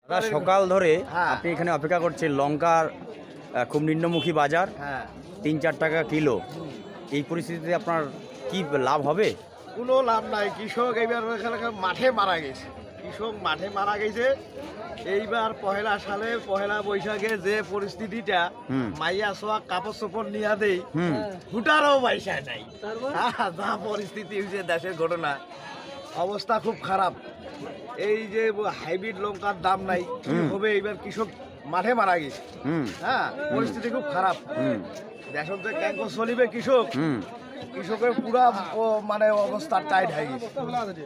দাদা সকাল ধরে আপনি এখানে অপেক্ষা করছেন, লঙ্কার খুব নিম্নমুখী বাজার, ৩-৪ টাকা কিলো। এই পরিস্থিতিতে আপনার কি লাভ হবে? কোনো লাভ নাই। কৃষক এইবার মাঠে মারা গেছে, কৃষক মাঠে মারা গেছে। এইবার পহেলা সালে পহেলা বৈশাখে যে পরিস্থিতিটা মাইয়া সোয়া কাপড় চোপড় নিয়ে দেই, হুটারও পয়সা নাই। যা পরিস্থিতি হয়েছে দেশের ঘটনা, অবস্থা খুব খারাপ। এই যে হাইব্রিড লঙ্কার দাম নাই, কি হবে? এইবার কৃষক মাঠে মারা গেছে। পরিস্থিতি খুব খারাপ। দেশের যে ক্যাঙ্ক চলিবে কৃষক, কৃষকের পুরা মানে অবস্থা টাইট হয়ে গেছে।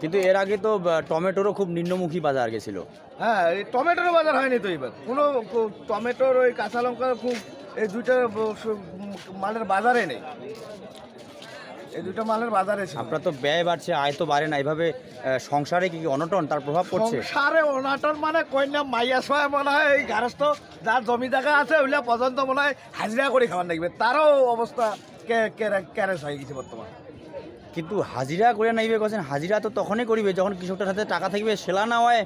কিন্তু এর আগে তো টমেটোরও খুব নিম্নমুখী বাজার গেছিল। হ্যাঁ, এই টমেটোর বাজার হয়নি তো এবার কোনো। টমেটোর ওই কাঁচা লঙ্কার খুব, এই দুইটা মালের বাজারে নেই, এই দুইটা মালের বাজারে ছিল। আপনার তো ব্যয় বাড়ছে, আয় তো বাড়ে না, এইভাবে সংসারে কি অনটন তার প্রভাব পড়ছে? সংসারে অনটন মানে কন্যা মাইয়া ছয় মনে হয় এই গারস্থ যার জমি জায়গা আছে ওইলা পর্যন্ত মনে হয় হাজিরা করে খাবার লাগবে, তারও অবস্থা ক্যারেজ হয়ে গেছে বর্তমান। কিন্তু হাজিরা করে নাইবে করছেন, হাজিরা তো তখনই করিবে যখন কৃষকটার সাথে টাকা থাকবে। সেলা না হয়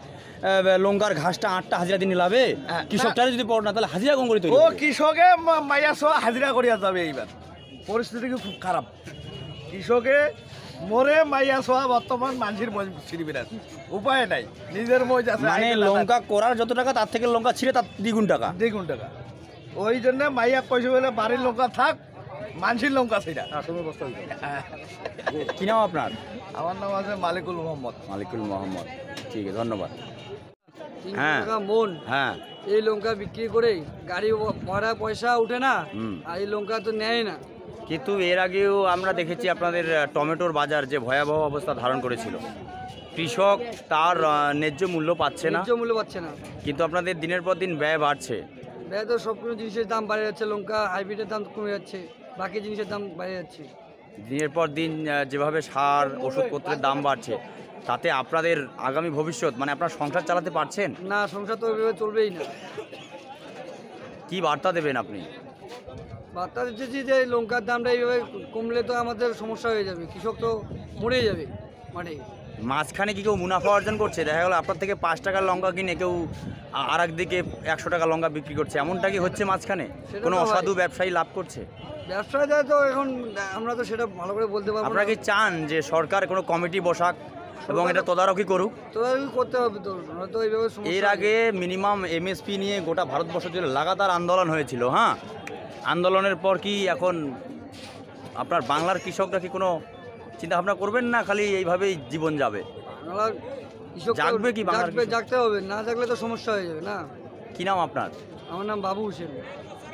লঙ্কার ঘাসটা 8টা হাজিরা দিনে লাভে, কৃষকটারে যদি পড় না তাহলে হাজিরা কম করে তৈরি। ও কৃষকে মাইয়া ছোয়া হাজিরা করিয়া যাবে। এইবার পরিস্থিতি খুব খারাপ। কৃষকে মরে মাইয়া ছোয়া বর্তমান মানুষের ছিড়িবে না, উপায় নাই। নিজের মজ আছে, মানে লঙ্কা করার যত টাকা তার থেকে লঙ্কা ছিঁড়ে তার দ্বিগুণ টাকা। ওই জন্য মাইয়া পয়সা বলে বাড়ির লঙ্কা থাক, মানুষের লঙ্কা ছিড়া। কি নাম আপনার? আমার নাম আছে মালিকুল মোহাম্মদ। মালিকুল মোহাম্মদ, ঠিক আছে, ধন্যবাদ। 3 টাকা মন। হ্যাঁ, এই লঙ্কা বিক্রি করে গাড়ি ভাড়া পয়সা উঠে না, আর এই লঙ্কা তো নেয় না। কিন্তু এর আগেও আমরা দেখেছি আপনাদের টমেটোর বাজার যে ভয়াবহ অবস্থা ধারণ করেছিল। কৃষক তার ন্যায্য মূল্য পাচ্ছে না, ন্যায্য মূল্য পাচ্ছে না। কিন্তু আপনাদের দিনের পর দিন ব্যয় বাড়ছে। ব্যয় তো সব কোনো জিনিসের দাম বাড়ে যাচ্ছে, লঙ্কা হাইব্রিডের দাম কমে যাচ্ছে, বাকি জিনিসের দাম বেড়ে যাচ্ছে। দিনের পর দিন যেভাবে সার ওষুধপত্রের দাম বাড়ছে, তাতে আপনাদের আগামী ভবিষ্যৎ মানে আপনার সংসার চালাতে পারছেন না? সংসার তো ওইভাবে চলবেই না। কি বার্তা দেবেন আপনি? বার্তা দিচ্ছি যে লঙ্কার দামটা এইভাবে কমলে তো আমাদের সমস্যা হয়ে যাবে, কৃষক তো মরে যাবে মাঠে। মাঝখানে কি কেউ মুনাফা অর্জন করছে? দেখা গেল আপনার থেকে 5 টাকার লঙ্কা কিনে কেউ আর একদিকে 100 টাকা লঙ্কা বিক্রি করছে, এমনটা কি হচ্ছে মাঝখানে? কোনো অসাধু ব্যবসায়ী লাভ করছে? ব্যবসায়ীরা তো এখন আমরা তো সেটা ভালো করে বলতে পারবো না। আপনারা কি চান যে সরকার কোনো কমিটি বসাক এবং এটা তদারকি করুক? তদারকি করতে হবে তো, তো এইভাবে। এর আগে মিনিমাম এমএসপি নিয়ে গোটা ভারতবর্ষ জুড়ে লাগাতার আন্দোলন হয়েছিল। আন্দোলনের পর কি এখন আপনার বাংলার কৃষকরা কি কোনো চিন্তা ভাবনা করবেন না, খালি এইভাবেই জীবন যাবে? জাগবে কি বাংলার কৃষক? জাগতে হবে, না জাগলে তো সমস্যা হয়ে যাবে না। কি নাম আপনার? আমার নাম বাবু হোসেন,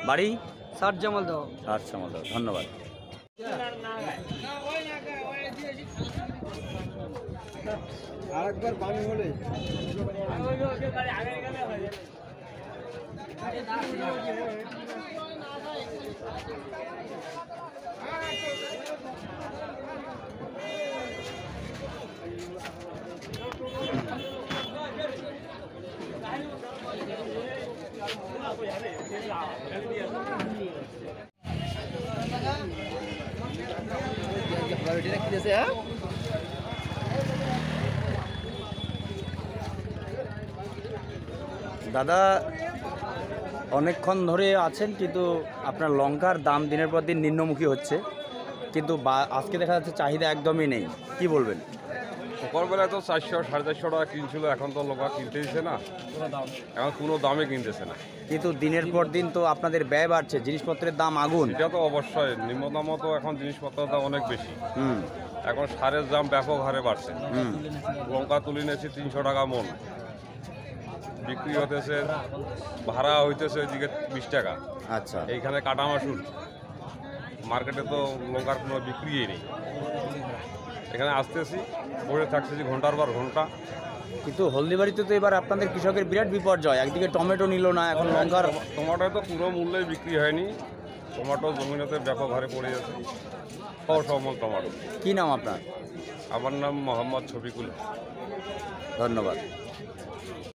বাড়ি ষাট জামাল দাও। ধন্যবাদ। আরেকবার পানি হলে দাদা অনেকক্ষণ ধরে আছেন, কিন্তু আপনার লঙ্কার দাম দিনের পর দিন নিম্নমুখী হচ্ছে, কিন্তু আজকে দেখা যাচ্ছে চাহিদা একদমই নেই। কি বলবেন? সকালবেলায় তো 400-450 টাকা কিনছিল, এখন তো লোক কিনতেইছে না, এখন কোনো দামে কিনতেছে না। কিন্তু দিনের পর দিন তো আপনাদের ব্যয় বাড়ছে, জিনিসপত্রের দাম আগুন। এটা তো অবশ্যই, নিম্নদামও তো এখন জিনিসপত্রের দাম অনেক বেশি। এখন সারের দাম ব্যাপক হারে বাড়ছে। লঙ্কা তুলে নিয়েছি 300 টাকা মন, বিক্রি হতেছে, ভাড়া হইতেছে ওইদিকে 20 টাকা। আচ্ছা, এইখানে কাটা মাসুর, মার্কেটে তো লঙ্কার কোনো বিক্রিই নেই। এখানে আসতেছি, বসে থাকতেছি ঘন্টার পর ঘন্টা। কিন্তু হলদিবাড়িতে তো এবার আপনাদের কৃষকের বিরাট বিপর্যয়, একদিকে টমেটো নিল না, এখন লঙ্কার টমেটো তো পুরো মূল্যে বিক্রি হয়নি। টমেটো জমিনেতে ব্যাপক হারে পড়ে যাচ্ছে, অসমল টমেটো। কি নাম আপনার? আমার নাম মোহাম্মদ শফিকুল। ধন্যবাদ।